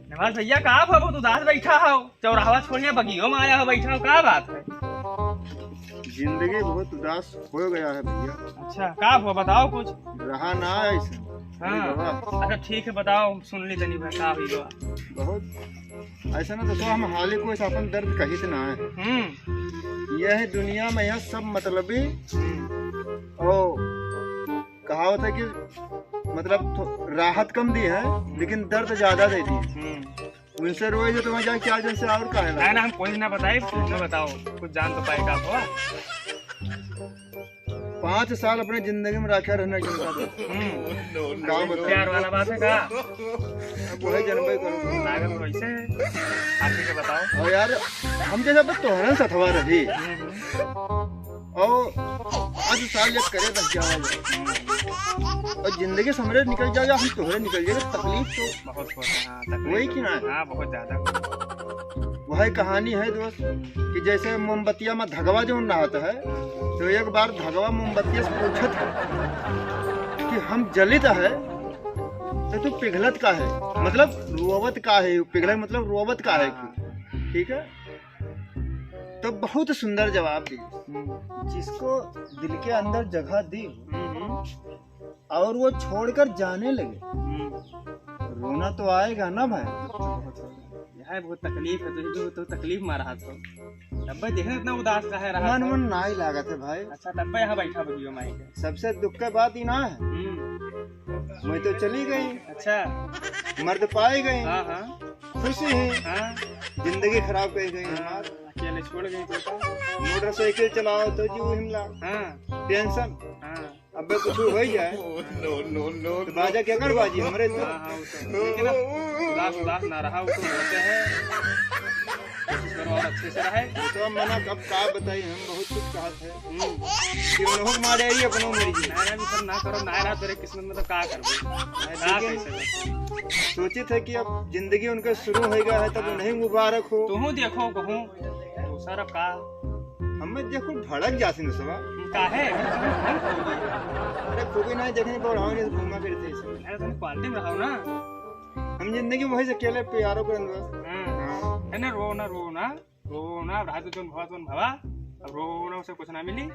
नवाज भैया कहाँ हो? बहुत उदास बैठा हो, चौराहा छोड़ने बगियों में आया हो, बैठा हो, क्या बात है? जिंदगी बहुत उदास हो गया है भैया। अच्छा, क्या हुआ बताओ कुछ। रहा ना ऐसे। हाँ अच्छा ठीक है, बताओ सुन ली तनी भाई का हुई बा। बहुत ऐसा ना तो हम हाले को अपन दर्द कहित ना है। यह दुनिया में यह सब मतलबी और कहावत है कि मतलब राहत कम दी है लेकिन दर्द ज्यादा दे दी। उनसे रोए जो तुम्हें जाए क्या जैसे और का है ना हम कोई ना बताए, तो बताओ कुछ जान तो पाएगा आप। 5 साल अपने जिंदगी में रखा रहना प्यार वाला बात है का? वही जनवरी करो लागत वैसे है, आगे के बताओ। और यार हम जैसा बस तोहरा सथवा रही और 5 साल जब करे बच जाओ और जिंदगी समझ निकल जाएगा, हम तोहरे निकल जाएगा। तकलीफ तो बहुत होता है वही की ना हाँ, बहुत ज्यादा। वही कहानी है दोस्त कि जैसे मोमबत्तिया में धगवा जो रहता है तो एक बार धगवा मोमबत्तिया से पूछत है कि हम जलित है तो तू पिघलत का है, मतलब रोवत का है। पिघलत मतलब रोवत का है, ठीक है। तो बहुत सुंदर जवाब दी। जिसको दिल के अंदर जगह दी और वो छोड़कर जाने लगे, रोना तो आएगा ना भाई। यह बहुत तकलीफ है, तुझे तो तकलीफ में रहा था। तब देखना इतना उदास का है रहा। मन ना ही लागत है भाई। अच्छा तब यहाँ बैठा बगियो माई के। सबसे दुख का बात ही ना है मैं तो चली गई। अच्छा मर्द पाई गई। हाँ हाँ खुशी है। हाँ जिंदगी खराब कर गई। अकेले छोड़ गई तो मोटरसाइकिल चलाओ तो जीव हिमला। हाँ टेंशन हाँ अब कुछ हो जाए तो बाजा क्या कर बाजी हमारे तो। लेकिन अब उदास ना रहा, वो तो होते हैं, कोशिश करो और अच्छे से रहे। तो मना अब का बताइए, हम बहुत कुछ चाहते हैं कि उन्होंने मारे ही अपनों मेरी जी नायरा भी सब ना करो, नायरा तेरे किस्मत में तो का करबो। सोचे थे कि अब जिंदगी उनका शुरू हो गया है तब उन्हें मुबारक हो। तुहू देखो कहूँ दूसरा का हमें देखो भड़क जाती न सवा का है। अरे खूबी नहीं देखने पर नहीं घूमा फिरते तुम क्वालिटी में रहो ना। हम जिंदगी वही से अकेले प्यारों कर है ना। रो ना रहा तो तुम भवा अब रोना उसे कुछ ना मिली।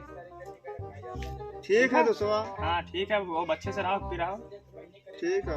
ठीक है तो सवा। हाँ ठीक है, वो अच्छे से रहो फिर रहो। ठीक है।